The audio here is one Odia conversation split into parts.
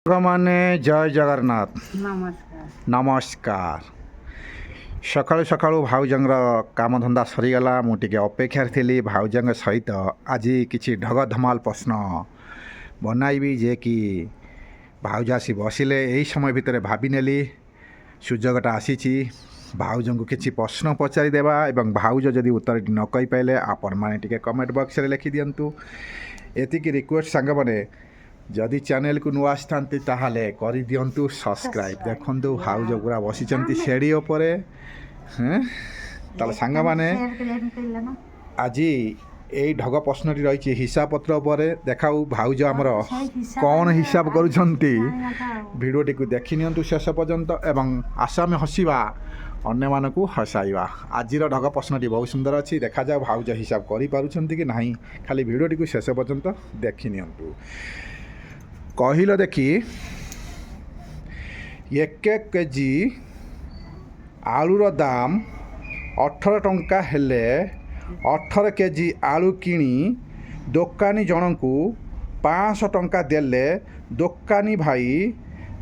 ମାନେ ଜୟ ଜଗନ୍ନାଥ। ନମସ୍କାର। ନମସ୍କାର। ସକାଳୁ ସକାଳୁ ଭାଉଜଙ୍କର କାମଧନ୍ଦା ସରିଗଲା। ମୁଁ ଟିକେ ଅପେକ୍ଷାରେ ଥିଲି ଭାଉଜଙ୍କ ସହିତ ଆଜି କିଛି ଢଗ ଧମାଲ ପ୍ରଶ୍ନ ବନାଇବି ଯେ କି ଭାଉଜ ଆସି ବସିଲେ। ଏହି ସମୟ ଭିତରେ ଭାବିନେଲି ସୁଯୋଗଟା ଆସିଛି ଭାଉଜଙ୍କୁ କିଛି ପ୍ରଶ୍ନ ପଚାରିଦେବା ଏବଂ ଭାଉଜ ଯଦି ଉତ୍ତରଟି ନ କହିପାରିଲେ ଆପଣମାନେ ଟିକେ କମେଣ୍ଟ ବକ୍ସରେ ଲେଖିଦିଅନ୍ତୁ। ଏତିକି ରିକ୍ୱେଷ୍ଟ ସାଙ୍ଗମାନେ, ଯଦି ଚ୍ୟାନେଲକୁ ନୂଆ ଆସିଥାନ୍ତି ତାହେଲେ କରିଦିଅନ୍ତୁ ସବସ୍କ୍ରାଇବ୍। ଦେଖନ୍ତୁ ଭାଉଜ ପୁରା ବସିଛନ୍ତି ସେଡ଼ି ଉପରେ। ତାହେଲେ ସାଙ୍ଗମାନେ ଆଜି ଏଇ ଢଗ ପ୍ରଶ୍ନଟି ରହିଛି ହିସାବ ପତ୍ର ଉପରେ। ଦେଖାଉ ଭାଉଜ ଆମର କ'ଣ ହିସାବ କରୁଛନ୍ତି। ଭିଡ଼ିଓଟିକୁ ଦେଖିନିଅନ୍ତୁ ଶେଷ ପର୍ଯ୍ୟନ୍ତ ଏବଂ ଆସ ଆମେ ହସିବା, ଅନ୍ୟମାନଙ୍କୁ ହସାଇବା। ଆଜିର ଢଗ ପ୍ରଶ୍ନଟି ବହୁତ ସୁନ୍ଦର ଅଛି। ଦେଖାଯାଉ ଭାଉଜ ହିସାବ କରିପାରୁଛନ୍ତି କି ନାହିଁ। ଖାଲି ଭିଡ଼ିଓଟିକୁ ଶେଷ ପର୍ଯ୍ୟନ୍ତ ଦେଖିନିଅନ୍ତୁ। କହିଲ ଦେଖି, 1 କେଜି ଆଳୁର ଦାମ 18 ଟଙ୍କା ହେଲେ 18 କେଜି ଆଳୁ କିଣି ଦୋକାନୀ ଜଣଙ୍କୁ 500 ଟଙ୍କା ଦେଲେ ଦୋକାନୀ ଭାଇ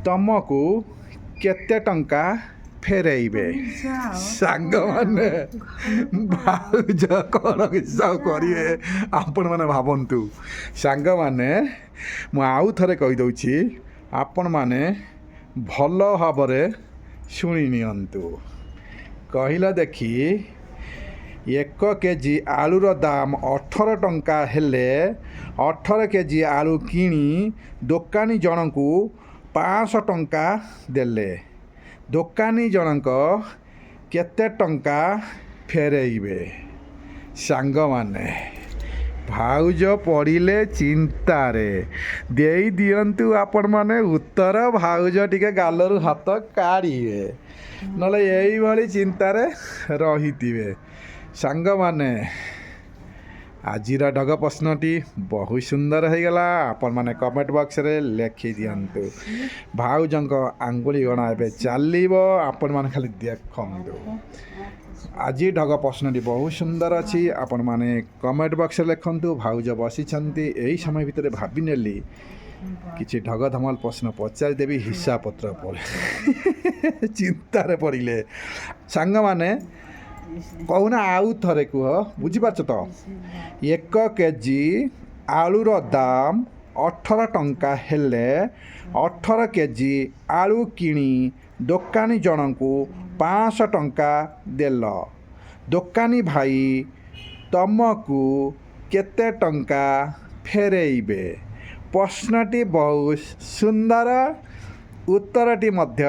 ତମକୁ କେତେ ଟଙ୍କା ଫେରେଇବେ? ସାଙ୍ଗମାନେ ଭାଉଜ କ'ଣ ହିସାବ କରିବେ ଆପଣମାନେ ଭାବନ୍ତୁ। ସାଙ୍ଗମାନେ ମୁଁ ଆଉ ଥରେ କହିଦେଉଛି, ଆପଣମାନେ ଭଲ ଭାବରେ ଶୁଣି ନିଅନ୍ତୁ। କହିଲ ଦେଖି, 1 କେଜି ଆଳୁର ଦାମ 18 ଟଙ୍କା ହେଲେ 18 କେଜି ଆଳୁ କିଣି ଦୋକାନୀ ଜଣଙ୍କୁ 500 ଟଙ୍କା ଦେଲେ ଦୋକାନୀ ଜଣଙ୍କ କେତେ ଟଙ୍କା ଫେରେଇବେ? ସାଙ୍ଗମାନେ ଭାଉଜ ପଡ଼ିଲେ ଚିନ୍ତାରେ। ଦେଇ ଦିଅନ୍ତୁ ଆପଣମାନେ ଉତ୍ତର। ଭାଉଜ ଟିକେ ଗାଲରୁ ହାତ କାଢ଼ିବେ, ନହେଲେ ଏଇଭଳି ଚିନ୍ତାରେ ରହିଥିବେ। ସାଙ୍ଗମାନେ ଆଜିର ଢଗ ପ୍ରଶ୍ନଟି ବହୁତ ସୁନ୍ଦର ହୋଇଗଲା। ଆପଣମାନେ କମେଣ୍ଟ ବକ୍ସରେ ଲେଖିଦିଅନ୍ତୁ। ଭାଉଜଙ୍କ ଆଙ୍ଗୁଳି ଗଣା ଏବେ ଚାଲିବ, ଆପଣମାନେ ଖାଲି ଦେଖନ୍ତୁ। ଆଜି ଢଗ ପ୍ରଶ୍ନଟି ବହୁତ ସୁନ୍ଦର ଅଛି। ଆପଣମାନେ କମେଣ୍ଟ ବକ୍ସରେ ଲେଖନ୍ତୁ। ଭାଉଜ ବସିଛନ୍ତି। ଏହି ସମୟ ଭିତରେ ଭାବିନେଲି କିଛି ଢଗ ଧମାଲ ପ୍ରଶ୍ନ ପଚାରିଦେବି ହିସାବ ପତ୍ର ପରେ। ଚିନ୍ତାରେ ପଡ଼ିଲେ ସାଙ୍ଗମାନେ। କହୁନା ଆଉ ଥରେ କୁହ, ବୁଝିପାରୁଛ ତ? 1 କେଜି ଆଳୁର ଦାମ 18 ଟଙ୍କା ହେଲେ 18 କେଜି ଆଳୁ କିଣି ଦୋକାନୀ ଜଣଙ୍କୁ 500 ଟଙ୍କା ଦେଲ ଦୋକାନୀ ଭାଇ ତମକୁ କେତେ ଟଙ୍କା ଫେରେଇବେ? ପ୍ରଶ୍ନଟି ବହୁତ ସୁନ୍ଦର, ଉତ୍ତରଟି ମଧ୍ୟ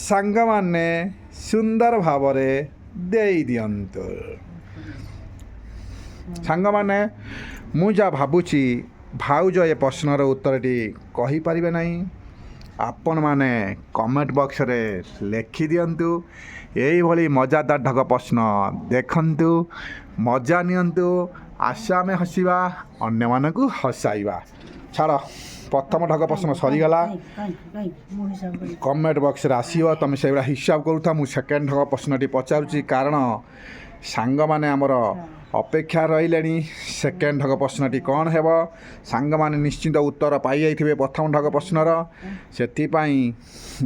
ସାଙ୍ଗମାନେ ସୁନ୍ଦର ଭାବରେ ଦେଇଦିଅନ୍ତୁ। ସାଙ୍ଗମାନେ ମୁଁ ଯାହା ଭାବୁଛି ଭାଉଜ ଏ ପ୍ରଶ୍ନର ଉତ୍ତରଟି କହିପାରିବେ ନାହିଁ। ଆପଣମାନେ କମେଣ୍ଟ ବକ୍ସରେ ଲେଖିଦିଅନ୍ତୁ। ଏଇଭଳି ମଜାଦାର ଢଗ ପ୍ରଶ୍ନ ଦେଖନ୍ତୁ, ମଜା ନିଅନ୍ତୁ। ଆସ ଆମେ ହସିବା, ଅନ୍ୟମାନଙ୍କୁ ହସାଇବା। ଛାଡ଼, ପ୍ରଥମ ଢଗ ପ୍ରଶ୍ନ ସରିଗଲା। କମେଣ୍ଟ ବକ୍ସରେ ଆସିବ, ତୁମେ ସେଇଭଳିଆ ହିସାବ କରୁଥା। ମୁଁ ସେକେଣ୍ଡ ଢଗ ପ୍ରଶ୍ନଟି ପଚାରୁଛି, କାରଣ ସାଙ୍ଗମାନେ ଆମର ଅପେକ୍ଷା ରହିଲେଣି। ସେକେଣ୍ଡ ଢଗ ପ୍ରଶ୍ନଟି କ'ଣ ହେବ? ସାଙ୍ଗମାନେ ନିଶ୍ଚିନ୍ତ ଉତ୍ତର ପାଇଯାଇଥିବେ ପ୍ରଥମ ଢଗ ପ୍ରଶ୍ନର। ସେଥିପାଇଁ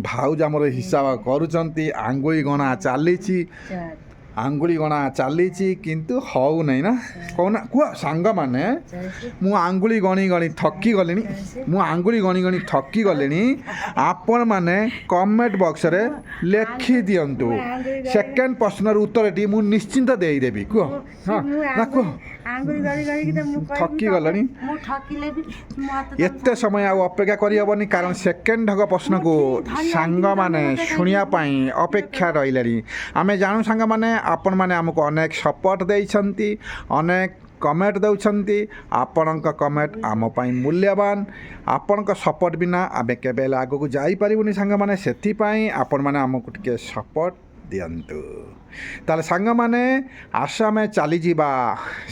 ଭାଉଜ ଆମର ହିସାବ କରୁଛନ୍ତି। ଆଙ୍ଗୁଳି ଗଣା ଚାଲିଛି, ଆଙ୍ଗୁଳି ଗଣା ଚାଲିଛି, କିନ୍ତୁ ହେଉନାହିଁ ନା। କହୁନା କୁହ ସାଙ୍ଗମାନେ, ମୁଁ ଆଙ୍ଗୁଳି ଗଣି ଗଣି ଥକି ଗଲିଣି। ଆପଣମାନେ କମେଣ୍ଟ ବକ୍ସରେ ଲେଖିଦିଅନ୍ତୁ। ସେକେଣ୍ଡ ପ୍ରଶ୍ନର ଉତ୍ତରଟି ମୁଁ ନିଶ୍ଚିନ୍ତ ଦେଇଦେବି। କୁହ, ହଁ ନା କୁହ। ଥକି ଗଲେଣି। ଏତେ ସମୟ ଆଉ ଅପେକ୍ଷା କରିହେବନି, କାରଣ ସେକେଣ୍ଡ ଢଗ ପ୍ରଶ୍ନକୁ ସାଙ୍ଗମାନେ ଶୁଣିବା ପାଇଁ ଅପେକ୍ଷା ରହିଲେଣି। ଆମେ ଜାଣୁ ସାଙ୍ଗମାନେ, ଆପଣମାନେ ଆମକୁ ଅନେକ ସପୋର୍ଟ ଦେଇଛନ୍ତି, ଅନେକ କମେଣ୍ଟ ଦେଉଛନ୍ତି। ଆପଣଙ୍କ କମେଣ୍ଟ ଆମ ପାଇଁ ମୂଲ୍ୟବାନ। ଆପଣଙ୍କ ସପୋର୍ଟ ବିନା ଆମେ କେବେ ହେଲେ ଆଗକୁ ଯାଇପାରିବୁନି ସାଙ୍ଗମାନେ। ସେଥିପାଇଁ ଆପଣମାନେ ଆମକୁ ଟିକେ ସପୋର୍ଟ ଦିଅନ୍ତୁ। ତାହେଲେ ସାଙ୍ଗମାନେ ଆସ ଆମେ ଚାଲିଯିବା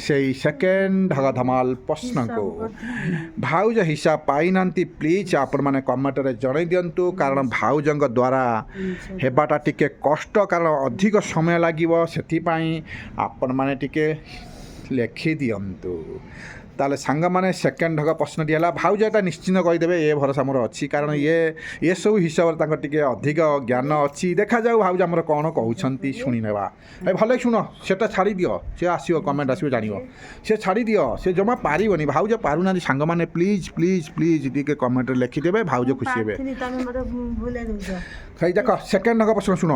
ସେଇ ସେକେଣ୍ଡ ଢଗ ଧମାଲ ପ୍ରଶ୍ନକୁ। ଭାଉଜ ହିସାବ ପାଇନାହାନ୍ତି, ପ୍ଲିଜ୍ ଆପଣମାନେ କମେଣ୍ଟରେ ଜଣାଇ ଦିଅନ୍ତୁ। କାରଣ ଭାଉଜଙ୍କ ଦ୍ୱାରା ହେବାଟା ଟିକେ କଷ୍ଟ, କାରଣ ଅଧିକ ସମୟ ଲାଗିବ। ସେଥିପାଇଁ ଆପଣମାନେ ଟିକେ ଲେଖିଦିଅନ୍ତୁ। ତାହେଲେ ସାଙ୍ଗମାନେ ସେକେଣ୍ଡ ଢଗ ପ୍ରଶ୍ନଟି ହେଲା ଭାଉଜ ଏଟା ନିଶ୍ଚିନ୍ତ କହିଦେବେ ଏ ଭରସା ମୋର ଅଛି କାରଣ ଏସବୁ ହିସାବରେ ତାଙ୍କର ଟିକେ ଅଧିକ ଜ୍ଞାନ ଅଛି ଦେଖାଯାଉ ଭାଉଜ ଆମର କ'ଣ କହୁଛନ୍ତି ଶୁଣିନେବା ଭାଇ ଭଲ ଶୁଣ ସେଟା ଛାଡ଼ିଦିଅ ସେ ଆସିବ କମେଣ୍ଟ ଆସିବ ଜାଣିବ ସେ ଛାଡ଼ିଦିଅ ସେ ଜମା ପାରିବନି ଭାଉଜ ପାରୁନାହାନ୍ତି ସାଙ୍ଗମାନେ ପ୍ଲିଜ୍ ପ୍ଲିଜ୍ ପ୍ଲିଜ୍ ଟିକେ କମେଣ୍ଟରେ ଲେଖିଦେବେ ଭାଉଜ ଖୁସି ହେବେ ଭାଇ ଦେଖ ସେକେଣ୍ଡ ଢଗ ପ୍ରଶ୍ନ ଶୁଣ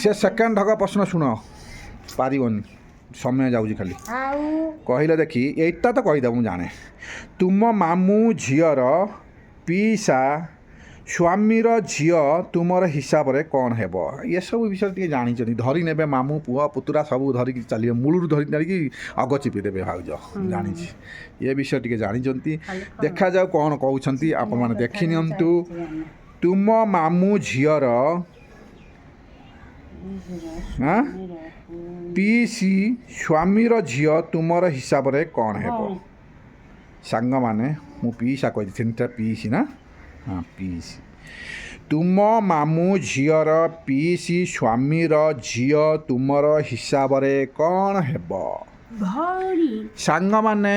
ସେ ସେକେଣ୍ଡ ଢଗ ପ୍ରଶ୍ନ ଶୁଣ ପାରିବନି ସମୟ ଯାଉଛି ଖାଲି କହିଲେ ଦେଖି ଏଇଟା ତ କହିଦେବ ମୁଁ ଜାଣେ ତୁମ ମାମୁଁ ଝିଅର ପିଇସା ସ୍ୱାମୀର ଝିଅ ତୁମର ହିସାବରେ କ'ଣ ହେବ ଏସବୁ ବିଷୟରେ ଟିକେ ଜାଣିଛନ୍ତି ଧରି ନେବେ ମାମୁଁ ପୁଅ ପୁତୁରା ସବୁ ଧରିକି ଚାଲିବେ ମୂଳରୁ ଧରିକି ଅଗ ଚିପି ଦେବେ ଭାଉଜ ଜାଣିଛି ଏ ବିଷୟ ଟିକେ ଜାଣିଛନ୍ତି ଦେଖାଯାଉ କ'ଣ କହୁଛନ୍ତି ଆପଣମାନେ ଦେଖିନିଅନ୍ତୁ ତୁମ ମାମୁଁ ଝିଅର ପିଇସି ସ୍ୱାମୀର ଝିଅ ତୁମର ହିସାବରେ କ'ଣ ହେବ ସାଙ୍ଗମାନେ ମୁଁ ପିଇସା କହିଦେଇଥିଲି ସେଟା ପିଇସି ନା ହଁ ପିଇସି ତୁମ ମାମୁଁ ଝିଅର ପିଇସି ସ୍ୱାମୀର ଝିଅ ତୁମର ହିସାବରେ କ'ଣ ହେବ ସାଙ୍ଗମାନେ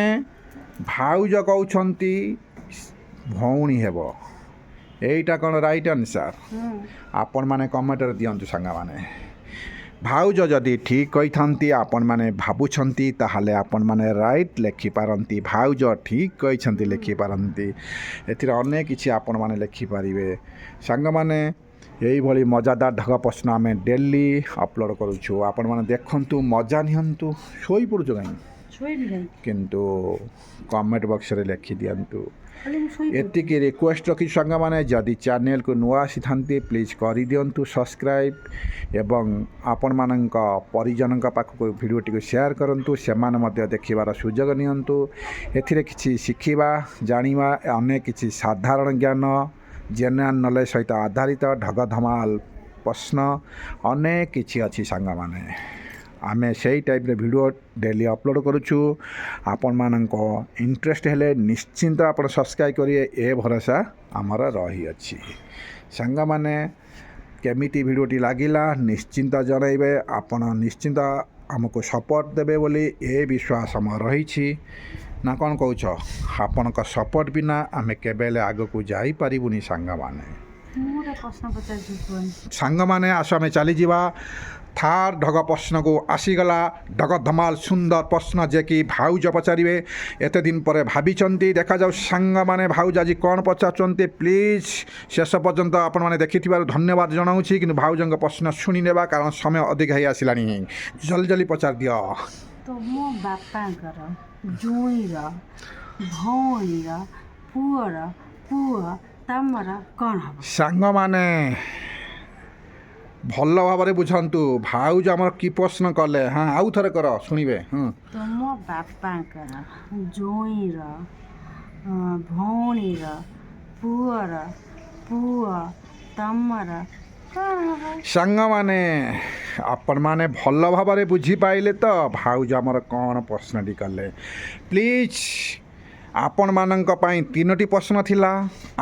ଭାଉଜ କହୁଛନ୍ତି ଭଉଣୀ ହେବ ଏଇଟା କ'ଣ ରାଇଟ୍ ଆନ୍ସର୍ ଆପଣମାନେ କମେଣ୍ଟରେ ଦିଅନ୍ତୁ ସାଙ୍ଗମାନେ ଭାଉଜ ଯଦି ଠିକ୍ କହିଥାନ୍ତି ଆପଣମାନେ ଭାବୁଛନ୍ତି ତାହେଲେ ଆପଣମାନେ ରାଇଟ୍ ଲେଖିପାରନ୍ତି ଭାଉଜ ଠିକ୍ କହିଛନ୍ତି ଲେଖିପାରନ୍ତି ଏଥିରେ ଅନେକ କିଛି ଆପଣମାନେ ଲେଖିପାରିବେ ସାଙ୍ଗମାନେ ଏଇଭଳି ମଜାଦାର ଢଗ ପ୍ରଶ୍ନ ଆମେ ଡେଲି ଅପଲୋଡ଼ କରୁଛୁ ଆପଣମାନେ ଦେଖନ୍ତୁ ମଜା ନିଅନ୍ତୁ ଶୋଇପଡ଼ୁଛୁ କାହିଁକି କିନ୍ତୁ କମେଣ୍ଟ ବକ୍ସରେ ଲେଖିଦିଅନ୍ତୁ ଏତିକି ରିକ୍ୱେଷ୍ଟ ରଖିଛୁ ସାଙ୍ଗମାନେ ଯଦି ଚ୍ୟାନେଲକୁ ନୂଆ ଆସିଥାନ୍ତି ପ୍ଲିଜ୍ କରିଦିଅନ୍ତୁ ସବସ୍କ୍ରାଇବ୍ ଏବଂ ଆପଣମାନଙ୍କ ପରିଜନଙ୍କ ପାଖକୁ ଭିଡ଼ିଓଟିକୁ ସେୟାର କରନ୍ତୁ ସେମାନେ ମଧ୍ୟ ଦେଖିବାର ସୁଯୋଗ ନିଅନ୍ତୁ ଏଥିରେ କିଛି ଶିଖିବା ଜାଣିବା ଅନେକ କିଛି ସାଧାରଣ ଜ୍ଞାନ ଜେନେରାଲ୍ ନଲେଜ୍ ସହିତ ଆଧାରିତ ଢଗ ଧମାଲ ପ୍ରଶ୍ନ ଅନେକ କିଛି ଅଛି ସାଙ୍ଗମାନେ ଆମେ ସେଇ ଟାଇପ୍ର ଭିଡ଼ିଓ ଡେଲି ଅପଲୋଡ଼ କରୁଛୁ ଆପଣମାନଙ୍କ ଇଣ୍ଟରେଷ୍ଟ ହେଲେ ନିଶ୍ଚିନ୍ତ ଆପଣ ସବସ୍କ୍ରାଇବ୍ କରିବେ ଏ ଭରସା ଆମର ରହିଅଛି ସାଙ୍ଗମାନେ କେମିତି ଭିଡ଼ିଓଟି ଲାଗିଲା ନିଶ୍ଚିନ୍ତ ଜଣାଇବେ ଆପଣ ନିଶ୍ଚିନ୍ତ ଆମକୁ ସପୋର୍ଟ ଦେବେ ବୋଲି ଏ ବିଶ୍ୱାସ ଆମର ରହିଛି ନା କ'ଣ କହୁଛ ଆପଣଙ୍କ ସପୋର୍ଟ ବିନା ଆମେ କେବେ ହେଲେ ଆଗକୁ ଯାଇପାରିବୁନି ସାଙ୍ଗମାନେ ସାଙ୍ଗମାନେ ଆସ ଆମେ ଚାଲିଯିବା ଥାର୍ଡ଼ ଢଗ ପ୍ରଶ୍ନକୁ ଆସିଗଲା ଢଗ ଧମାଲ ସୁନ୍ଦର ପ୍ରଶ୍ନ ଯେ କି ଭାଉଜ ପଚାରିବେ ଏତେ ଦିନ ପରେ ଭାବିଛନ୍ତି ଦେଖାଯାଉ ସାଙ୍ଗମାନେ ଭାଉଜ ଆଜି କ'ଣ ପଚାରୁଛନ୍ତି ପ୍ଲିଜ୍ ଶେଷ ପର୍ଯ୍ୟନ୍ତ ଆପଣମାନେ ଦେଖିଥିବାରୁ ଧନ୍ୟବାଦ ଜଣାଉଛି କିନ୍ତୁ ଭାଉଜଙ୍କ ପ୍ରଶ୍ନ ଶୁଣିନେବା କାରଣ ସମୟ ଅଧିକ ହେଇ ଆସିଲାଣି ଜଲ୍ଦି ଜଲ୍ଦି ପଚାରି ଦିଅ ତୁମ ବାପାଙ୍କର ଜୋଇଁର ଭଉଣୀର ପୁଅର ପୁଅ ତମର କ'ଣ ହେବ ସାଙ୍ଗମାନେ ଭଲ ଭାବରେ ବୁଝନ୍ତୁ ଭାଉଜ ଆମର କି ପ୍ରଶ୍ନ କଲେ ହଁ ଆଉ ଥରେ କର ଶୁଣିବେ ତୁମ ବାପାଙ୍କର ଜୋଇଁର ଭଉଣୀର ପୁଅର ପୁଅ ତମର କ'ଣ ହେବ ସାଙ୍ଗମାନେ ଆପଣମାନେ ଭଲ ଭାବରେ ବୁଝିପାରିଲେ ତ ଭାଉଜ ଆମର କ'ଣ ପ୍ରଶ୍ନଟି କଲେ ପ୍ଲିଜ୍ ଆପଣମାନଙ୍କ ପାଇଁ 3ଟି ପ୍ରଶ୍ନ ଥିଲା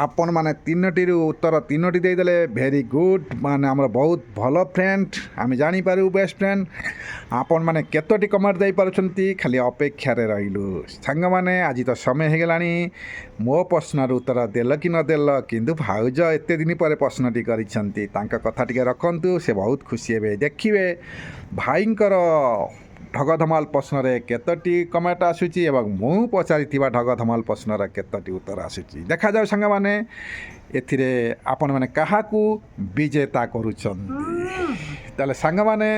ଆପଣମାନେ 3ଟିରୁ ଉତ୍ତର 3ଟି ଦେଇଦେଲେ ଭେରି ଗୁଡ୍ ମାନେ ଆମର ବହୁତ ଭଲ ଫ୍ରେଣ୍ଡ ଆମେ ଜାଣିପାରୁ ବେଷ୍ଟ ଫ୍ରେଣ୍ଡ ଆପଣମାନେ କେତୋଟି କମେଣ୍ଟ ଦେଇପାରୁଛନ୍ତି ଖାଲି ଅପେକ୍ଷାରେ ରହିଲୁ ସାଙ୍ଗମାନେ ଆଜି ତ ସମୟ ହେଇଗଲାଣି ମୋ ପ୍ରଶ୍ନର ଉତ୍ତର ଦେଲ କି ନଦେଲ କିନ୍ତୁ ଭାଉଜ ଏତେ ଦିନ ପରେ ପ୍ରଶ୍ନଟି କରିଛନ୍ତି ତାଙ୍କ କଥା ଟିକେ ରଖନ୍ତୁ ସେ ବହୁତ ଖୁସି ହେବେ ଦେଖିବେ ଭାଇଙ୍କର ଢଗ ଧମାଲ ପ୍ରଶ୍ନରେ କେତୋଟି କମେଣ୍ଟ ଆସୁଛି ଏବଂ ମୁଁ ପଚାରିଥିବା ଢଗ ଧମାଲ ପ୍ରଶ୍ନର କେତୋଟି ଉତ୍ତର ଆସୁଛି ଦେଖାଯାଉ ସାଙ୍ଗମାନେ ଏଥିରେ ଆପଣମାନେ କାହାକୁ ବିଜେତା କରୁଛନ୍ତି ତାହେଲେ ସାଙ୍ଗମାନେ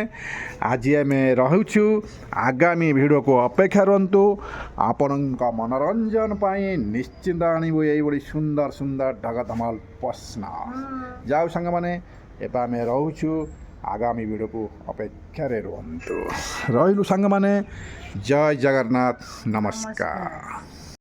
ଆଜି ଆମେ ରହୁଛୁ ଆଗାମୀ ଭିଡ଼ିଓକୁ ଅପେକ୍ଷା ରୁହନ୍ତୁ ଆପଣଙ୍କ ମନୋରଞ୍ଜନ ପାଇଁ ନିଶ୍ଚିନ୍ତ ଆଣିବୁ ଏଇଭଳି ସୁନ୍ଦର ସୁନ୍ଦର ଢଗ ଧମାଲ ପ୍ରଶ୍ନ ଯାଉ ସାଙ୍ଗମାନେ ଏବେ ଆମେ ରହୁଛୁ ଆଗାମୀ ଭିଡ଼ିଓକୁ ଅପେକ୍ଷାରେ ରୁହନ୍ତୁ ରହିଲୁ ସାଙ୍ଗମାନେ ଜୟ ଜଗନ୍ନାଥ ନମସ୍କାର